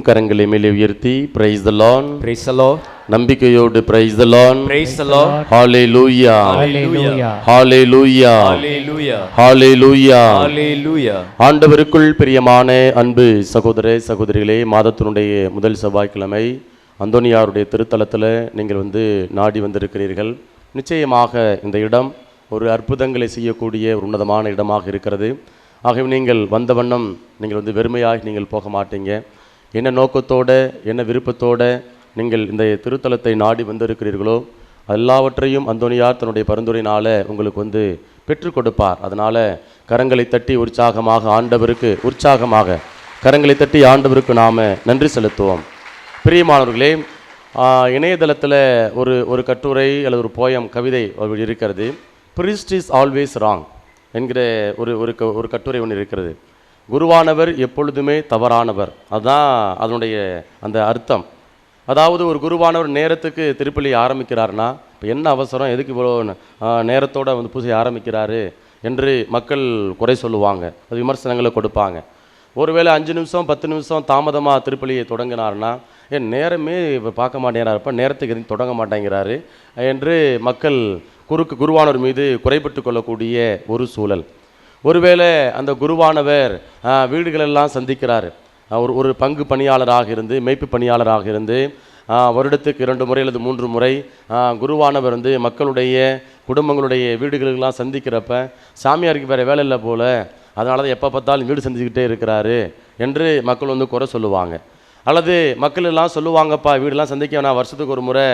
கரங்களை மேலே உயர்த்தி price the Lord, Praise the Lord. நம்பிக்கையோடு price the Lord, Praise the Lord. Hallelujah, Hallelujah. Hallelujah, Hallelujah. Hallelujah. Hallelujah. ஆண்டவருக்குள் பிரியமான அன்பு சகோதர சகோதரிகளே, மாதத்தினுடைய முதல் செவ்வாய்க்கிழமை அந்தோனியாருடைய திருத்தலத்தில் நீங்கள் நாடி வந்திருக்கிறீர்கள். நிச்சயமாக இந்த இடம் ஒரு அற்புதங்களை செய்யக்கூடிய ஒரு உன்னதமான இடமாக இருக்கிறது. ஆகவே நீங்கள் வந்த வண்ணம் நீங்கள் வெறுமையாக நீங்கள் போக மாட்டீங்க. என்ன நோக்கத்தோடு என்ன விருப்பத்தோடு நீங்கள் இந்த திருத்தலத்தை நாடி வந்திருக்கிறீர்களோ எல்லாவற்றையும் அந்தோனியார் தன்னுடைய பரிந்துரையினால் உங்களுக்கு பெற்றுக் கொடுப்பார். அதனால் கரங்களை தட்டி உற்சாகமாக கரங்களை தட்டி ஆண்டவருக்கு நாம் நன்றி செலுத்துவோம். பிரியமானவர்களே, இணையதளத்தில் ஒரு கட்டுரை அல்லது ஒரு போயம் கவிதை இருக்கிறது. priest is always wrong என்கிற ஒரு கட்டுரை ஒன்று இருக்கிறது. குருவானவர் எப்பொழுதுமே தவறானவர், அதுதான் அதனுடைய அந்த அர்த்தம். அதாவது ஒரு குருவானவர் நேரத்துக்கு திருப்பலி ஆரம்பிக்கிறார்னா இப்போ என்ன அவசரம், எதுக்கு இவ்வளோ நேரத்தோடு பூஜை ஆரம்பிக்கிறாரு என்று மக்கள் குறை சொல்லுவாங்க, அது விமர்சனங்களை கொடுப்பாங்க. ஒருவேளை 5 நிமிஷம் 10 நிமிஷம் தாமதமாக திருப்பலியை தொடங்கினார்னா நேரமே பார்க்க மாட்டேங்கிறாருப்பா, நேரத்துக்கு எதுவும் தொடங்க மாட்டேங்கிறாரு என்று மக்கள் குருவானவர் மீது குறைபட்டு கொள்ளக்கூடிய ஒரு சூழல். ஒருவேளை அந்த குருவானவர் வீடுகளெல்லாம் சந்திக்கிறார். ஒரு பங்கு பணியாளராக இருந்து மேய்ப்பு பணியாளராக இருந்து வருடத்துக்கு 2 முறை அல்லது 3 முறை குருவானவர் மக்களுடைய குடும்பங்களுடைய வீடுகளுக்கெல்லாம் சந்திக்கிறப்ப சாமியாருக்கு வேறு வேலை இல்லை போல், அதனால தான் எப்போ பார்த்தாலும் வீடு சந்திச்சுக்கிட்டே இருக்கிறாரு என்று மக்கள் குறை சொல்லுவாங்க. அல்லது மக்கள் எல்லாம் சொல்லுவாங்கப்பா, வீடெல்லாம் சந்திக்க வேணாம், வருஷத்துக்கு ஒரு முறை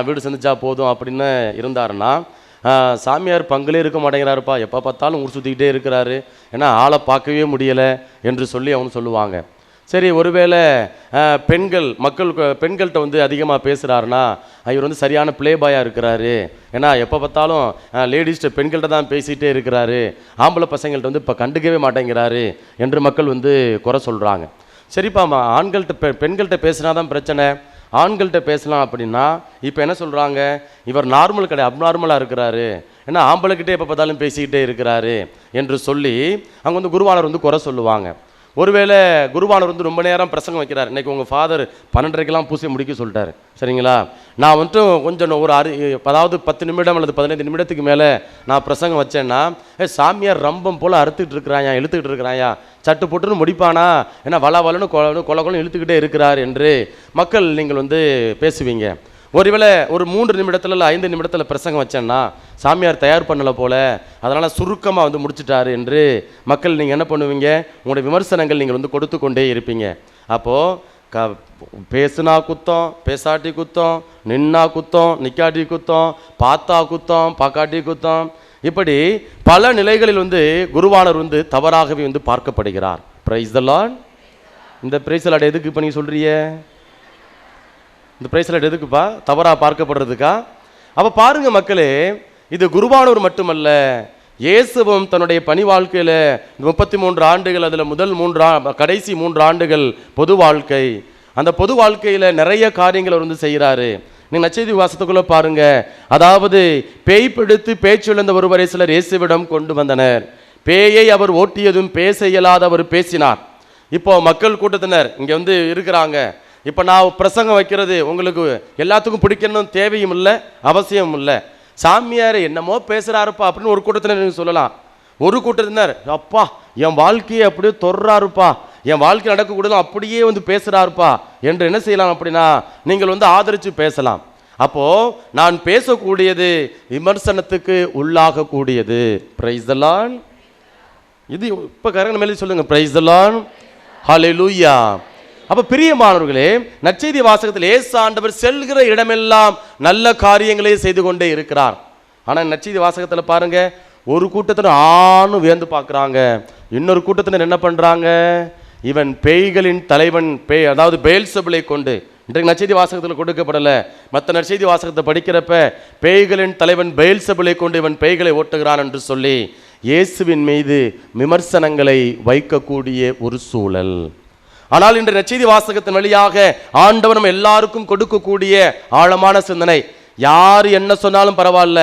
வீடு சந்திச்சா போதும் அப்படின்னு இருந்தாருன்னா சாமியார் பங்கிலே இருக்க மாட்டேங்கிறாருப்பா, எப்போ பார்த்தாலும் ஊர் சுற்றிக்கிட்டே இருக்கிறாரு, ஏன்னா ஆளை பார்க்கவே முடியலை என்று சொல்லி அவங்க சொல்லுவாங்க. சரி, ஒருவேளை பெண்கள்கிட்ட அதிகமாக பேசுகிறாருன்னா இவர் சரியான பிளே பாயாக இருக்கிறாரு, ஏன்னா எப்போ பார்த்தாலும் லேடிஸ்ட்டு பெண்கள்கிட்ட தான் பேசிகிட்டே இருக்கிறாரு, ஆம்பளை பசங்கள்கிட்ட இப்போ கண்டுக்கவே மாட்டேங்கிறாரு என்று மக்கள் குறை சொல்கிறாங்க. சரிப்பா, பெண்கள்கிட்ட பேசினா தான் பிரச்சனை, ஆண்கள்கிட்ட பேசலாம் அப்படின்னா இப்போ என்ன சொல்கிறாங்க, இவர் நார்மல் கிடையாது, அப்நார்மலாக இருக்கிறாரு, ஏன்னா ஆம்பளைக்கிட்டே எப்போ பார்த்தாலும் பேசிக்கிட்டே இருக்கிறாரு என்று சொல்லி அவங்க குருவானர் குறை சொல்லுவாங்க. ஒருவேளை குருவானர் ரொம்ப நேரம் பிரசங்கம் வைக்கிறார். இன்றைக்கி உங்கள் ஃபாதர் 12:30க்கெல்லாம் பூசை முடிக்க சொல்லிட்டார், சரிங்களா, நான் கொஞ்சம் அதாவது 10 நிமிடம் அல்லது 15 நிமிடத்துக்கு மேலே நான் பிரசங்கம் வச்சேன்னா சாமியார் ரம்பம் போல் அறுத்துக்கிட்டு இருக்கிறாயா, இழுத்துக்கிட்டு இருக்கிறாயா, சட்டு போட்டுன்னு முடிப்பானா, ஏன்னா வளன்னு கொலை இழுத்துக்கிட்டே இருக்கிறார் என்று மக்கள் நீங்கள் பேசுவீங்க. ஒருவேளை ஒரு 3 நிமிடத்தில் இல்லை 5 நிமிடத்தில் பிரசங்கம் வச்சேன்னா சாமியார் தயார் பண்ணலை போல், அதனால் சுருக்கமாக முடிச்சிட்டாரு என்று மக்கள் நீங்கள் என்ன பண்ணுவீங்க, உங்களுடைய விமர்சனங்கள் நீங்கள் கொடுத்து கொண்டே இருப்பீங்க. அப்போது பேசுனா குத்தம், பேசாட்டி குத்தம், நின்னா குத்தம், நிக்காட்டி குத்தம், பார்த்தா குத்தம், பார்க்காட்டி குத்தம், இப்படி பல நிலைகளில் குருவானர் தவறாகவே பார்க்கப்படுகிறார். Praise the lord. இந்த பிரைஸ் லார்ட் எதுக்கு இப்போ நீங்கள் சொல்கிறீங்க, இந்த பிரைஸ் லார்ட் எதுக்குப்பா, தவறாக பார்க்கப்படுறதுக்கா? அப்போ பாருங்க மக்களே, இது குருவானவர் மட்டுமல்ல, இயேசுவும் தன்னுடைய பணி வாழ்க்கையில் 33 ஆண்டுகள், அதில் கடைசி 3 ஆண்டுகள் பொது வாழ்க்கை, அந்த பொது வாழ்க்கையில் நிறைய காரியங்கள் அவர் செய்கிறாரு. நீங்கள் நற்செய்தி வாசத்துக்குள்ளே பாருங்க, அதாவது பேய் பிடித்து பேச்சிழந்த ஒருவரை சிலர் இயேசுவிடம் கொண்டு வந்தனர். பேயை அவர் ஓட்டியதும் பேச இயலாத அவர் பேசினார். இப்போ மக்கள் கூட்டத்தினர் இங்கே இருக்கிறாங்க. இப்போ நான் பிரசங்கம் வைக்கிறது உங்களுக்கு எல்லாத்துக்கும் பிடிக்கணும் தேவையும் இல்லை, அவசியமும் இல்லை. சாமியார் என்னமோ பேசுகிறாருப்பா அப்படின்னு ஒரு கூட்டத்தினர் நீங்கள் சொல்லலாம். ஒரு கூட்டத்தினர் அப்பா என் வாழ்க்கையை அப்படியே தொடுறாருப்பா, என் வாழ்க்கை நடக்கக்கூடாது அப்படியே பேசுகிறாருப்பா என்று என்ன செய்யலாம் அப்படின்னா நீங்கள் ஆதரித்து பேசலாம். அப்போது நான் பேசக்கூடியது விமர்சனத்துக்கு உள்ளாகக்கூடியது. Price the Lord. இது இப்போ கரங்க மேலே சொல்லுங்கள், பிரைஸ் தி லார்ட், ஹல்லேலூயா. அப்போ பிரியமானவர்களே, நற்செய்தி வாசகத்தில் இயேசு ஆண்டவர் செல்கிற இடமெல்லாம் நல்ல காரியங்களே செய்து கொண்டே இருக்கிறார். ஆனால் நற்செய்தி வாசகத்தில் பாருங்க, ஒரு கூட்டத்தினர் ஆணும் வியந்து பார்க்குறாங்க, இன்னொரு கூட்டத்தினர் என்ன பண்ணுறாங்க, இவன் பேய்களின் தலைவன் அதாவது பெயல்செபூலை கொண்டு, இன்றைக்கு நற்செய்தி வாசகத்தில் கொடுக்கப்படலை, மற்ற நற்செய்தி வாசகத்தை படிக்கிறப்ப பேய்களின் தலைவன் பெயல்செபூலை கொண்டு இவன் பேய்களை ஓட்டுகிறான் என்று சொல்லி இயேசுவின் மீது விமர்சனங்களை வைக்கக்கூடிய ஒரு சூழல். ஆனால் இன்று நற்செய்தி வாசகத்தின் வழியாக ஆண்டவர் நம்ம எல்லாருக்கும் கொடுக்கக்கூடிய ஆழமான சிந்தனை, யார் என்ன சொன்னாலும் பரவாயில்ல,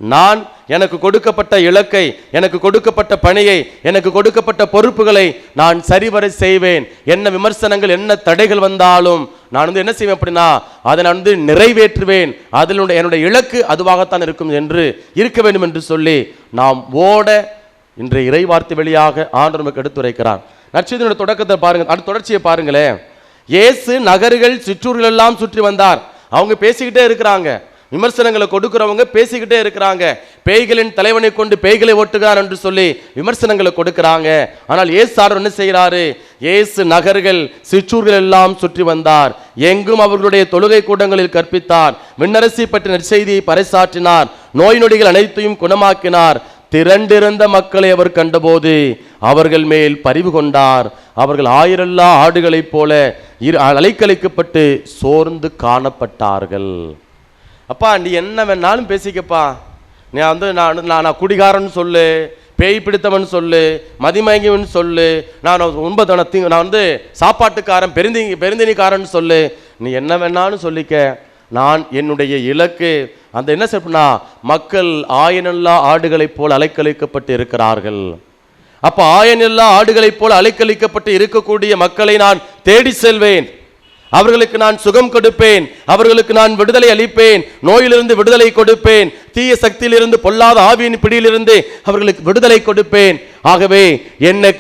நான் எனக்கு கொடுக்கப்பட்ட இலக்கை, எனக்கு கொடுக்கப்பட்ட பணியை, எனக்கு கொடுக்கப்பட்ட பொறுப்புகளை நான் சரிவர செய்வேன். என்ன விமர்சனங்கள், என்ன தடைகள் வந்தாலும் நான் என்ன செய்வேன் அப்படின்னா அதை நான் நிறைவேற்றுவேன். அதில் என்னுடைய இலக்கு அதுவாகத்தான் இருக்கும் என்று இருக்க வேண்டும் என்று சொல்லி நாம் ஓட இன்றைய இறை வார்த்தை வழியாக ஆண்டவர் நமக்கு எடுத்துரைக்கிறார். நற்செய்தியோட தொடக்கத்தை பாருங்க, அடுத்த தொடர்ச்சியை பாருங்களேன். இயேசு நகர்கள் சிற்றூர்கள் எல்லாம் சுற்றி வந்தார். அவங்க பேசிக்கிட்டே இருக்கிறாங்க, விமர்சனங்களை கொடுக்கிறவங்க பேசிக்கிட்டே இருக்கிறாங்க. பேய்களின் தலைவனை கொண்டு பேய்களை ஓட்டுகிறார் என்று சொல்லி விமர்சனங்களை கொடுக்கிறாங்க. ஆனால் இயேசு என்ன செய்கிறாரு? இயேசு நகர்கள் சிற்றூர்கள் எல்லாம் சுற்றி வந்தார். எங்கும் அவர்களுடைய தொழுகை கூடங்களில் கற்பித்தார். விண்ணரசி பற்றிய நற்செய்தியை பறைசாற்றினார். நோய் நொடிகள் அனைத்தையும் குணமாக்கினார். திரண்டிருந்த மக்களை அவர் கண்டபோது அவர்கள் மேல் பரிவு கொண்டார். அவர்கள் ஆயிரல்லா ஆடுகளைப் போல அலைக்கழிக்கப்பட்டு சோர்ந்து காணப்பட்டார்கள். அப்பா, நீ என்ன வேணாலும் பேசிக்கப்பா, நீ நான் குடிகாரன் சொல்லு, பேய் பிடித்தவன் சொல்லு, மதிமயங்கிவன் சொல்லு, நான் சாப்பாட்டுக்காரன் பெருந்தினிக்காரன் சொல்லு, நீ என்ன வேணாலும் சொல்லிக்க. நான் என்னுடைய இலக்கு அந்த என்ன செய்யணும்னா மக்கள் ஆயனல்லா ஆடுகளைப் போல் அலைக்கழிக்கப்பட்டு இருக்கிறார்கள். அப்ப ஆயனல்லா ஆடுகளைப் போல் அலைக்கழிக்கப்பட்டு இருக்கக்கூடிய மக்களை நான் தேடி செல்வேன். அவர்களுக்கு நான் சுகம் கொடுப்பேன், அவர்களுக்கு நான் விடுதலை அளிப்பேன், நோயிலிருந்து விடுதலை கொடுப்பேன், தீய சக்தியிலிருந்து பொல்லாத ஆவியின் பிடியிலிருந்து அவர்களுக்கு விடுதலை கொடுப்பேன். ஆகவே என்ன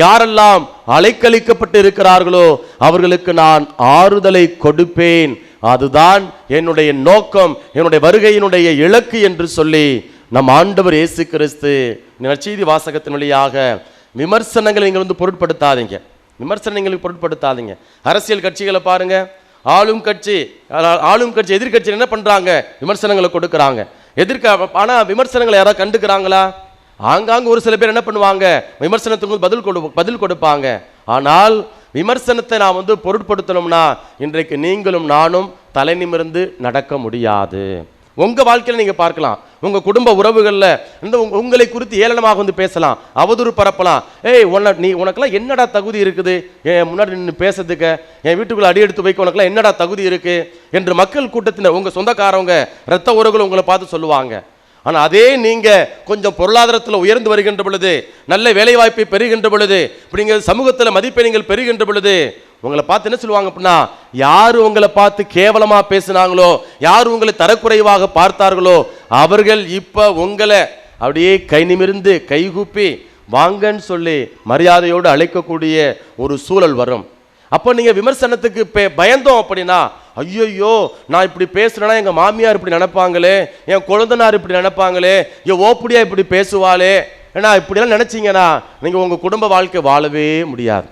யாரெல்லாம் அலைக்கழிக்கப்பட்டு இருக்கிறார்களோ அவர்களுக்கு நான் ஆறுதலை கொடுப்பேன். அதுதான் என்னுடைய நோக்கம், என்னுடைய வருகையினுடைய இலக்கு என்று சொல்லி நம் ஆண்டவர் இயேசு கிறிஸ்து நற்செய்தி வாசகத்தின் வழியாக விமர்சனங்களை நீங்கள் பொருட்படுத்தாதீங்க, விமர்சனங்களுக்கு பொருட்படுத்தாதீங்க. அரசியல் கட்சிகளை பாருங்க, ஆளும் கட்சி எதிர்கட்சி என்ன பண்றாங்க? விமர்சனங்களை கொடுக்கறாங்க. ஆனா விமர்சனங்களை யாராவது கண்டுக்கிறாங்களா? ஆங்காங்க ஒரு சில பேர் என்ன பண்ணுவாங்க? விமர்சனத்துக்கு பதில் கொடுப்பாங்க. ஆனால் விமர்சனத்தை நான் பொருட்படுத்தணும்னா இன்றைக்கு நீங்களும் நானும் தலை நிமிர்ந்து நடக்க முடியாது. உங்க வாழ்க்கையில நீங்க பார்க்கலாம், உங்க குடும்ப உறவுகள்ல உங்களை குறித்து ஏளனமாக பேசலாம், அவதூறு பரப்பலாம். உனக்கெல்லாம் என்னடா தகுதி இருக்குது என் முன்னாடி நின்று பேசுறதுக்கு, என் வீட்டுக்குள்ள அடி எடுத்து வைக்க உனக்கெல்லாம் என்னடா தகுதி இருக்கு என்று மக்கள் கூட்டத்தினர், உங்க சொந்தக்காரவங்க, இரத்த உறவுகள் உங்களை பார்த்து சொல்லுவாங்க. ஆனா அதே நீங்க கொஞ்சம் பொருளாதாரத்தில் உயர்ந்து வருகின்ற பொழுது, நல்ல வேலை வாய்ப்பை பெறுகின்ற பொழுது, இப்படிங்க சமூகத்தில் மதிப்பை நீங்கள் பெறுகின்ற பொழுது உங்களை பார்த்து என்ன சொல்லுவாங்க அப்படின்னா, யாரு உங்களை பார்த்து கேவலமா பேசினாங்களோ, யாரு உங்களை தரக்குறைவாக பார்த்தார்களோ அவர்கள் இப்ப உங்களை அப்படியே கை நிமிர்ந்து கைகூப்பி வாங்கன்னு சொல்லி மரியாதையோடு அழைக்கக்கூடிய ஒரு சூழல் வரும். அப்போ நீங்க விமர்சனத்துக்கு பயந்தோம் அப்படின்னா, ஐயோ நான் இப்படி பேசுறேன்னா எங்க மாமியார் இப்படி நினைப்பாங்களே, என் குழந்தைனார் இப்படி நினைப்பாங்களே, என் ஓப்படியா இப்படி பேசுவாளே, ஏன்னா இப்படியெல்லாம் நினைச்சீங்கன்னா நீங்க உங்க குடும்ப வாழ்க்கை வாழவே முடியாது.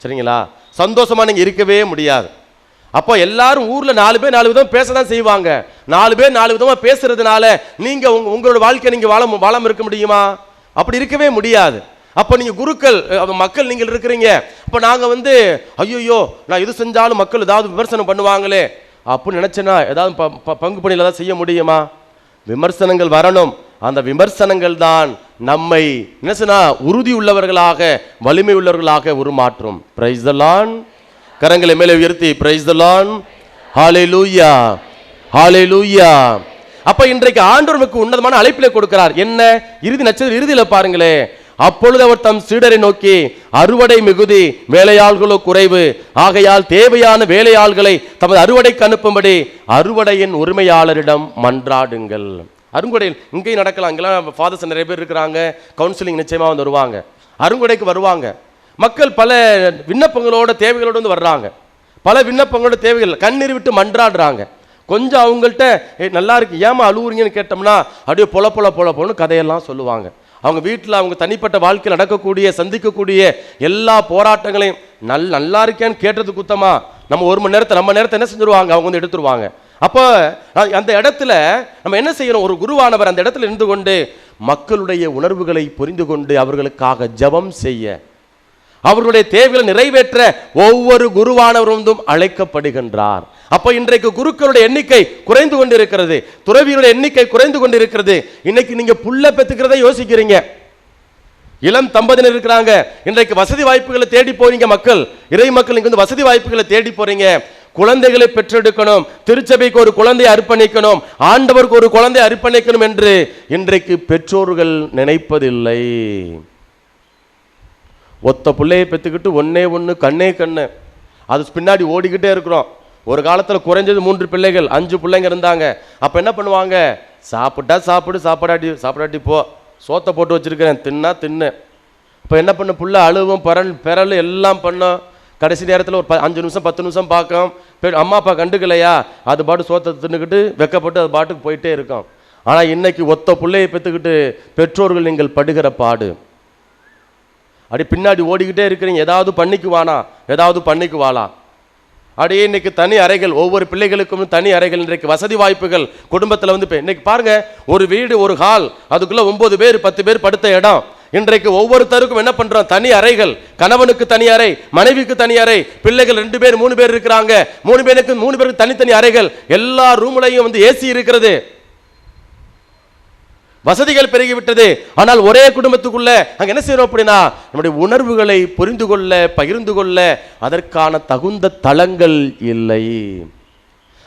சரிங்களா? சந்தோஷமா நீங்க இருக்கவே முடியாது. அப்போ எல்லாரும் ஊர்ல 4 பேர் 4 விதமா பேசதான் செய்வாங்க. 4 பேர் 4 விதமா பேசுறதுனால நீங்க உங்களோட வாழ்க்கை நீங்க வாழாம இருக்க முடியுமா? அப்படி இருக்கவே முடியாது. அப்ப நீங்க குருக்கள், மக்கள் நீங்கள் இருக்கிறீங்க. அப்ப நாங்க ஐயோ நான் இது செஞ்சாலும் மக்கள் ஏதாவது விமர்சனம் பண்ணுவாங்களே அப்படின்னு நினைச்சேன்னா ஏதாவது பங்கு பணியில் ஏதாவது செய்ய முடியுமா? விமர்சனங்கள் வரணும். அந்த விமர்சனங்கள் தான் நம்மை என்ன உறுதி உள்ளவர்களாக, வலிமை உள்ளவர்களாக உருமாற்றும். Price the Lord. கரங்களை மேலே உயர்த்தி பிரைஸ் தி லார்ட். ஹalleluya, ஹalleluya. அப்ப இன்றைக்கு ஆண்டவர் நமக்கு உன்னதமான அழைப்பிலே கொடுக்கிறார். என்ன? இறுதியில பாருங்களே, அப்பொழுது அவர் தம் சீடரை நோக்கி, அறுவடை மிகுதி, வேலையாள்களோ குறைவு, ஆகையால் தேவையான வேலையாள்களை தமது அறுவடைக்கு அனுப்பும்படி அறுவடையின் உரிமையாளரிடம் மன்றாடுங்கள். அருங்கொடையில் இங்கேயும் நடக்கலாம். இங்கெல்லாம் ஃபாதர்ஸ் நிறைய பேர் இருக்கிறாங்க, கவுன்சிலிங் நிச்சயமா வருவாங்க, அருங்கொடைக்கு வருவாங்க. மக்கள் பல விண்ணப்பங்களோட தேவைகளோடு வர்றாங்க. பல விண்ணப்பங்களோட தேவைகள் கண்ணீர் விட்டு மன்றாடுறாங்க. கொஞ்சம் அவங்கள்ட்ட நல்லா இருக்கு, ஏமா அழுவுறீங்கன்னு கேட்டோம்னா அப்படியே பொல கதையெல்லாம் சொல்லுவாங்க. அவங்க வீட்டில் அவங்க தனிப்பட்ட வாழ்க்கையில் நடக்கக்கூடிய சந்திக்கக்கூடிய எல்லா போராட்டங்களையும் நல்லா இருக்கேன்னு கேட்டது குத்தமா நம்ம நம்ம நேரத்தை என்ன செஞ்சிருவாங்க, அவங்க எடுத்துருவாங்க. அப்போ அந்த இடத்துல நம்ம என்ன செய்யணும்? ஒரு குருவானவர் அந்த இடத்துல இருந்து கொண்டு மக்களுடைய உணர்வுகளை புரிந்து கொண்டு அவர்களுக்காக ஜெபம் செய்ய, அவர்களுடைய தேவைகளை நிறைவேற்ற ஒவ்வொரு குருவானவரும் அழைக்கப்படுகின்றார். அப்ப இன்றைக்கு குருக்களுடைய எண்ணிக்கை குறைந்து கொண்டிருக்கிறது, துறவிகளுடைய எண்ணிக்கை குறைந்து கொண்டிருக்கிறது. இன்னைக்கு நீங்க புள்ள பெத்துக்கிறத யோசிக்கிறீங்க, இளம் தம்பதியினர் இருக்கிறாங்க, இன்றைக்கு வசதி வாய்ப்புகளை தேடி போறீங்க. மக்கள், இறை மக்கள் இங்க வசதி வாய்ப்புகளை தேடி போறீங்க. குழந்தைகளை பெற்றெடுக்கணும், திருச்சபைக்கு ஒரு குழந்தை அர்ப்பணிக்கணும், ஆண்டவருக்கு ஒரு குழந்தை அர்ப்பணிக்கணும் என்று இன்றைக்கு பெற்றோர்கள் நினைப்பதில்லை. ஒத்த பிள்ளையை பெற்றுக்கிட்டு ஒன்னே ஒன்று கண்ணே கண்ணு, அது பின்னாடி ஓடிக்கிட்டே இருக்கிறோம். ஒரு காலத்தில் குறைஞ்சது 3 பிள்ளைகள் 5 பிள்ளைங்க இருந்தாங்க. அப்போ என்ன பண்ணுவாங்க? சாப்பிட்டா சாப்பிடு, சாப்பிடாட்டி போ, சோத்தை போட்டு வச்சிருக்கிறேன், தின்னா தின்னு. இப்போ என்ன பண்ண, புள்ள அழுவும் பெறல் எல்லாம் பண்ணோம். கடைசி நேரத்தில் ஒரு 5 நிமிஷம் 10 நிமிஷம் பார்க்கும், அம்மா அப்பா கண்டுக்கலையா, அது பாட்டு சோத்தை தின்னுக்கிட்டு வெக்கப்பட்டு அது பாட்டுக்கு போயிட்டே இருக்கும். ஆனால் இன்னைக்கு ஒத்த பிள்ளையை பெற்றுக்கிட்டு பெற்றோர்கள் நீங்கள் படுகிற பாடு, அப்படி பின்னாடி ஓடிக்கிட்டே இருக்கிறீங்க. ஏதாவது பண்ணிக்குவானா. அப்படியே இன்னைக்கு தனி அறைகள், ஒவ்வொரு பிள்ளைகளுக்கும் தனி அறைகள். இன்றைக்கு வசதி வாய்ப்புகள் குடும்பத்தில் வந்து இன்னைக்கு பாருங்க, ஒரு வீடு ஒரு ஹால், அதுக்குள்ள 9 பேர் 10 பேர் படுத்த இடம். இன்றைக்கு ஒவ்வொருத்தருக்கும் என்ன பண்றோம்? தனி அறைகள். கணவனுக்கு தனி அறை, மனைவிக்கு தனி அறை, பிள்ளைகள் 2 பேர் 3 பேர் இருக்கிறாங்க, 3 பேருக்கு தனித்தனி அறைகள். எல்லா ரூம்லையும் வந்து ஏசி இருக்கிறது, வசதிகள் பெருகிவிட்டது. ஆனால் ஒரே குடும்பத்துக்குள்ள அங்க என்ன செய்யறோம் அப்படின்னா, நம்முடைய உணர்வுகளை புரிந்து கொள்ள, பகிர்ந்து கொள்ள அதற்கான தகுந்த தளங்கள் இல்லை.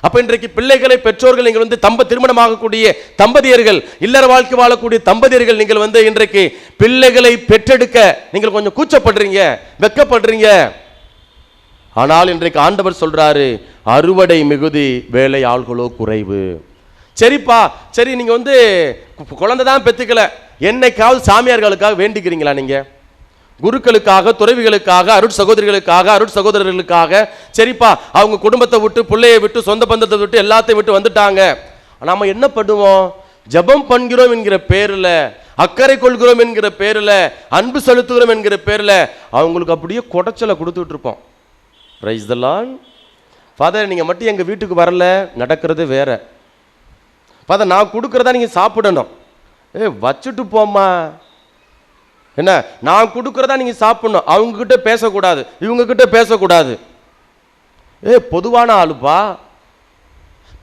அப்ப இன்றைக்கு பிள்ளைகளை பெற்றோர்கள் நீங்கள் வந்து திருமணமாகக்கூடிய தம்பதியர்கள், இல்லற வாழ்க்கை வாழக்கூடிய தம்பதியர்கள், நீங்கள் வந்து இன்றைக்கு பிள்ளைகளை பெற்றெடுக்க நீங்கள் கொஞ்சம் கூச்சப்படுறீங்க, வெக்கப்படுறீங்க. ஆனால் இன்றைக்கு ஆண்டவர் சொல்றாரு, அறுவடை மிகுதி, வேலை ஆள்களோ குறைவு. சரிப்பா, சரி, நீங்க வந்து குழந்தை தான் பெத்துக்கல, என்னைக்காவது சாமியார்களுக்காக வேண்டிக்கிறீங்களா? நீங்க குருக்களுக்காக, துறவிகளுக்காக, அருட்சகோதரர்களுக்காக, சரிப்பா, அவங்க குடும்பத்தை விட்டு, பிள்ளையை விட்டு, சொந்த பந்தத்தை விட்டு, எல்லாத்தையும் விட்டு வந்துட்டாங்க. நாம என்ன பண்ணுவோம்? ஜபம் பண்ணுகிறோம் என்கிற பேர்ல, அக்கறை கொள்கிறோம் என்கிற பேர்ல, அன்பு செலுத்துகிறோம் என்கிற பேர்ல அவங்களுக்கு அப்படியே குடைச்சலை கொடுத்துட்டு இருப்போம். Price the Lord. ஃபாதர், நீங்க மட்டும் எங்க வீட்டுக்கு வரல, நடக்கிறது வேற. ஃபாதர், நான் கொடுக்கறதா நீங்க சாப்பிடணும். வச்சுட்டு போமா, என்ன, நான் கொடுக்கறதா நீங்க சாப்பிடணும், அவங்க கிட்ட பேசக்கூடாது, இவங்க கிட்ட பேசக்கூடாது. பொதுவான ஆளுப்பா.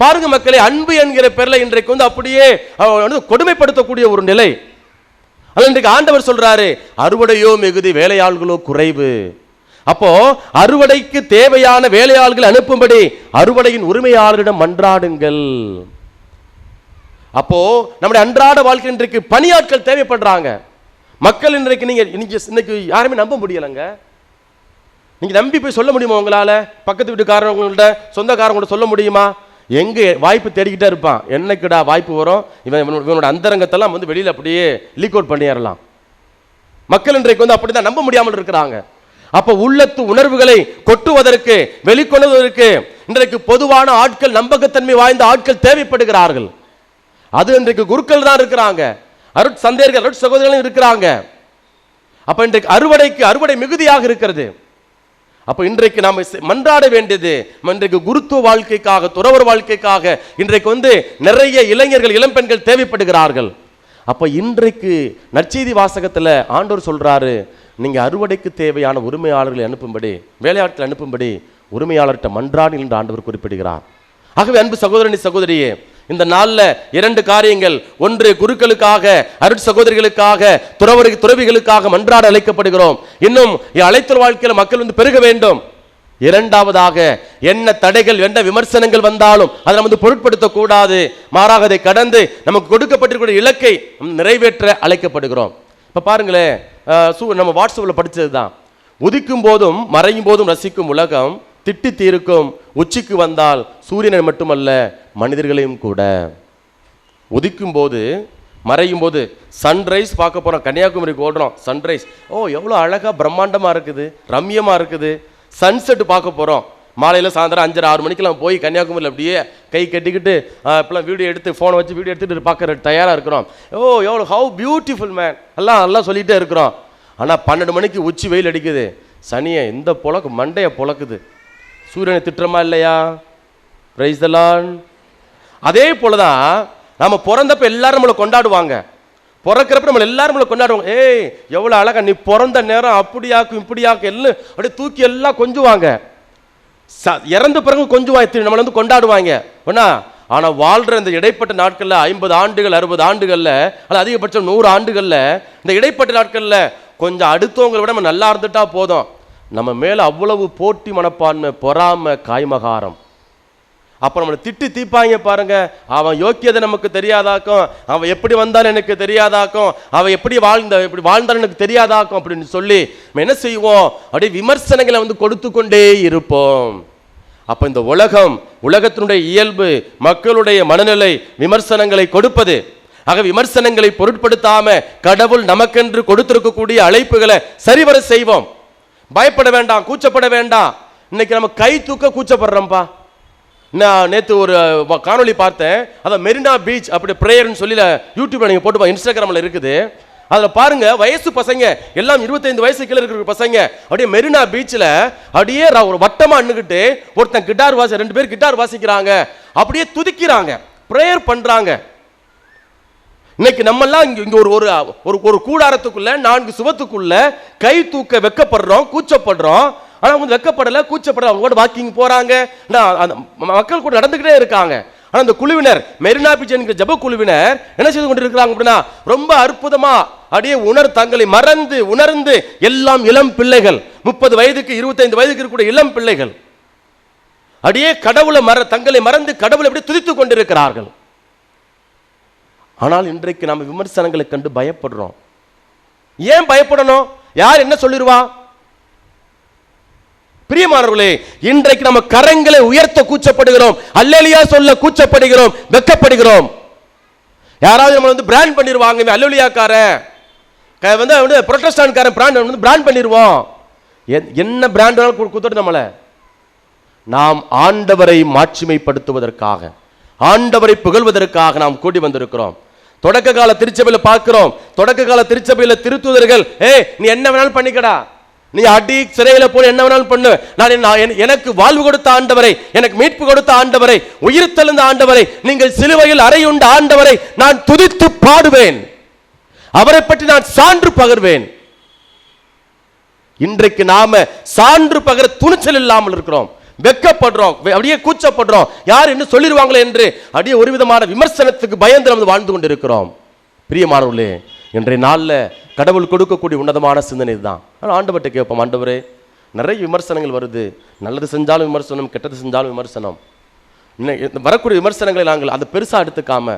பாருங்க மக்களே, அன்பு என்கிற பேர்ல இன்றைக்கு வந்து அப்படியே கொடுமைப்படுத்தக்கூடிய ஒரு நிலை. ஆனால் இன்றைக்கு ஆண்டவர் சொல்றாரு, அறுவடையோ மிகுதி, வேலையாள்களோ குறைவு. அப்போ அறுவடைக்கு தேவையான வேலையாள்கள் அனுப்பும்படி அறுவடையின் உரிமையாளரிடம் மன்றாடுங்கள். அப்போ நம்முடைய அன்றாட வாழ்க்கை இன்றைக்கு பணியாட்கள் தேவைப்படுறாங்க. மக்கள் இன்றைக்கு இன்னைக்கு யாருமே நம்ப முடியலங்க. நீங்க நம்பி போய் சொல்ல முடியுமா? உங்களால பக்கத்து வீட்டுக்காரங்கள்ட்ட, சொந்தக்காரங்கள்ட்ட சொல்ல முடியுமா? எங்க வாய்ப்பு தேடிக்கிட்டே இருப்பான், என்னைக்குடா வாய்ப்பு வரும், இவனோட அந்தரங்கத்தெல்லாம் வந்து வெளியில அப்படியே லீக் அவுட் பண்ணிடலாம். மக்கள் இன்றைக்கு வந்து அப்படிதான் நம்ப முடியாமல் இருக்கிறாங்க. அப்ப உள்ளத்து உணர்வுகளை கொட்டுவதற்கு, வெளிக்கொள்வதற்கு இன்றைக்கு பொதுவான ஆட்கள், நம்பகத்தன்மை வாய்ந்த ஆட்கள் தேவைப்படுகிறார்கள். அது இன்றைக்கு குருக்கள் தான் இருக்கிறாங்க, அருட்சந்தேர்கள், அருட்சகோதரர்களும் இருக்கிறாங்க. அப்ப இன்றைக்கு அறுவடை மிகுதியாக இருக்கிறது. அப்ப இன்றைக்கு நாம் மன்றாட வேண்டியது, இன்றைக்கு குருத்துவ வாழ்க்கைக்காக, துறவர் வாழ்க்கைக்காக இன்றைக்கு வந்து நிறைய இளைஞர்கள், இளம்பெண்கள் தேவைப்படுகிறார்கள். அப்ப இன்றைக்கு நற்செய்தி வாசகத்துல ஆண்டவர் சொல்றாரு, நீங்க அறுவடைக்கு தேவையான உரிமையாளர்களை அனுப்பும்படி, வேலையாட்களை அனுப்பும்படி உரிமையாளர்கிட்ட மன்றாடி என்று ஆண்டவர் குறிப்பிடுகிறார். ஆகவே அன்பு சகோதரனி, சகோதரியே, இந்த நாள்ல 2 காரியங்கள். ஒன்று, குருக்களுக்காக, அருட்சகோதரிகளுக்காக, துறவிகளுக்காக மன்றாட அழைக்கப்படுகிறோம். இன்னும் அழைத்தல் வாழ்க்கையில் மக்கள் வந்து பெருக வேண்டும். இரண்டாவதாக, என்ன தடைகள், என்ன விமர்சனங்கள் வந்தாலும் அதை நம்ம பொருட்படுத்த கூடாது. மாறாக அதை கடந்து நமக்கு கொடுக்கப்பட்டிருக்கிற இலக்கை நிறைவேற்ற அழைக்கப்படுகிறோம். இப்ப பாருங்களேன், நம்ம வாட்ஸ்அப்ல படிச்சது தான், உதிக்கும் போதும் மறையும் போதும் ரசிக்கும் உலகம் திட்டி தீர்க்கும், உச்சிக்கு வந்தால் சூரியனை மட்டுமல்ல மனிதர்களையும் கூட. உதிக்கும் போது மறையும் போது சன்ரைஸ் பார்க்க போறோம், கன்னியாகுமரிக்கு ஓடுறோம், சன்ரைஸ், எவ்வளோ அழகா பிரம்மாண்டமா இருக்குது, ரம்யமா இருக்குது. சன்செட் பார்க்க போறோம், மாலையில் சாயந்தரம் 5:30 6 மணிக்கெல்லாம் போய் கன்னியாகுமரியில் அப்படியே கை கட்டிக்கிட்டு இப்பெல்லாம் வீடியோ எடுத்து, ஃபோனை வச்சு வீடியோ எடுத்துட்டு பார்க்க தயாராக இருக்கிறோம். எவ்வளோ ஹவு பியூட்டிஃபுல் மேன் எல்லாம் சொல்லிகிட்டே இருக்கிறோம். ஆனால் 12 மணிக்கு உச்சி வெயில் அடிக்குது, சனியை இந்த புலக்கு மண்டையை புழக்குது. சூரியனை திட்டுறமா இல்லையா? Price the Lord. அதே போலதான் நம்ம பிறந்தப்ப எல்லாரும் நம்மளை கொண்டாடுவாங்க, பிறக்கிறப்ப நம்ம எல்லாரும் நம்மளை கொண்டாடுவாங்க. எவ்வளவு அழகா நீ பிறந்த நேரம், அப்படியாக்கும் இப்படியாக்கும் எல்லாம் அப்படியே தூக்கி எல்லாம் கொஞ்சுவாங்க. இறந்த பிறகு கொஞ்சுவாங்க, நம்மளை வந்து கொண்டாடுவாங்க. ஆனா வாழ்ற இந்த இடைப்பட்ட நாட்கள்ல 50 ஆண்டுகள் 60 ஆண்டுகள்ல அல்லது அதிகபட்சம் 100 ஆண்டுகள்ல இந்த இடைப்பட்ட நாட்கள்ல கொஞ்சம் அடுத்தவங்களை விட நம்ம நல்லா இருந்துட்டா போதும், நம்ம மேல அவ்வளவு போட்டி மனப்பான்மை, பொறாமை, காய்மகாரம். அப்ப நம்மளை திட்டி தீப்பாங்க பாருங்க. அவன் யோக்கியதை நமக்கு தெரியாதாக்கும், அவன் எப்படி வந்தாலும் எனக்கு தெரியாதாக்கும், அவன் எப்படி வாழ்ந்தாலும் எனக்கு தெரியாதாக்கும் அப்படின்னு சொல்லி நம்ம என்ன செய்வோம்? அப்படியே விமர்சனங்களை கொடுத்து கொண்டே இருப்போம். அப்ப இந்த உலகத்தினுடைய இயல்பு, மக்களுடைய மனநிலை விமர்சனங்களை கொடுப்பது. ஆக விமர்சனங்களை பொருட்படுத்தாம கடவுள் நமக்கென்று கொடுத்திருக்கக்கூடிய அழைப்புகளை சரிவர செய்வோம். பயப்பட வேண்டாம், கூச்சப்பட வேண்டாம். இன்னைக்கு நம்ம கை தூக்க கூச்சப்படுறோம்ப்பா. நான் நேற்று ஒரு காணொலி பார்த்தேன். அதான் மெரினா பீச் அப்படி பிரேயர்னு சொல்லி யூடியூப்ல நீங்க போட்டு இன்ஸ்டாகிராம்ல இருக்குது. அதுல பாருங்க, வயசு பசங்க எல்லாம் 25 வயசு கீழே இருக்கிற பசங்க அப்படியே மெரினா பீச்சில் அப்படியே ஒரு வட்டமா நின்னுக்கிட்டு ஒருத்தன் கிட்டார் 2 பேர் கிட்டார் வாசிக்கிறாங்க, அப்படியே துதிக்கிறாங்க, பிரேயர் பண்றாங்க. இன்னைக்கு நம்ம எல்லாம் இங்க ஒரு கூடாரத்துக்குள்ள 4 சுவத்துக்குள்ள கை தூக்க வெக்கப்படுறோம், கூச்சப்படுறோம். ஆனா அவங்க வெக்கப்படல, கூச்சப்படல, அவங்க கூட வாக்கிங் போறாங்க, மக்கள் கூட நடந்துகிட்டே இருக்காங்க. ஆனா அந்த குழுவினர், மெரினா பீச் என்கிற ஜெப குழுவினர் என்ன செய்து கொண்டிருக்கிறாங்க அப்படின்னா, ரொம்ப அற்புதமா அப்படியே தங்களை மறந்து உணர்ந்து, எல்லாம் இளம் பிள்ளைகள், 30 வயதுக்கு 25 வயதுக்கு இருக்கக்கூடிய இளம் பிள்ளைகள் அப்படியே தங்களை மறந்து கடவுளை அப்படியே துதித்துக் கொண்டிருக்கிறார்கள். ஆனால் இன்றைக்கு நாம் விமர்சனங்களை கண்டு பயப்படுறோம். ஏன் பயப்படணும்? யார் என்ன சொல்லிடுவா? பிரியமானவர்களே, இன்றைக்கு நம்ம கரங்களை உயர்த்த கூச்சப்படுகிறோம், அல்லேலூயா சொல்ல கூச்சப்படுகிறோம், வெக்கப்படுகிறோம். யாராவது நம்ம பிராண்ட் பண்ணிடுவாங்க, அல்லேலூயாக்காரன் புரோட்டஸ்டான்ட்காரன் பிராண்ட் பண்ணிடுவோம். என்ன பிராண்ட் கொடுத்துட்டு நம்மள நாம் ஆண்டவரை மாட்சிமைப்படுத்துவதற்காக, ஆண்டவரை புகழ்வதற்காக நாம் கூடி வந்திருக்கிறோம். தொடக்க கால திருச்சபையில் பார்க்கிறோம். தொடக்க கால திருச்சபையில் திருத்துதர்கள், நீ என்ன வேணாலும் பண்ணிக்கடா, நீ அடி சிறையில போய் என்ன வேணாலும் பண்ணு, எனக்கு வாழ்வு கொடுத்த ஆண்டவரை, எனக்கு மீட்பு கொடுத்த ஆண்டவரை, உயிர் தெழுந்த ஆண்டவரை, நீங்கள் சிலுவையில் அறையுண்ட ஆண்டவரை நான் துதித்து பாடுவேன், அவரை பற்றி நான் சான்று பகர்வேன். இன்றைக்கு நாம சான்று பகர துணிச்சல் இல்லாமல் இருக்கிறோம், வெக்கப்படுறோம், அப்படியே கூச்சப்படுறோம். யார் என்ன சொல்லிடுவாங்களே என்று அப்படியே ஒரு விதமான விமர்சனத்துக்கு பயந்து நம்ம வாழ்ந்து கொண்டிருக்கிறோம். பிரியமானவர்களே, இன்றைய நாளில் கடவுள் கொடுக்கக்கூடிய உன்னதமான சிந்தனை தான். ஆனால் ஆண்டவர்கிட்ட கேட்போம், ஆண்டவரே நிறைய விமர்சனங்கள் வருது, நல்லது செஞ்சாலும் விமர்சனம், கெட்டது செஞ்சாலும் விமர்சனம். வரக்கூடிய விமர்சனங்களை நாங்கள் அதை பெருசாக எடுத்துக்காம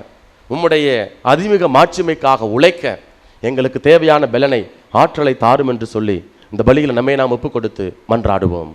உம்முடைய அதிமிக மாட்சிமைக்காக உழைக்க எங்களுக்கு தேவையான பலனை, ஆற்றலை தாரும் என்று சொல்லி இந்த பலியில் நம்மை நாம் ஒப்பு கொடுத்து மன்றாடுவோம்.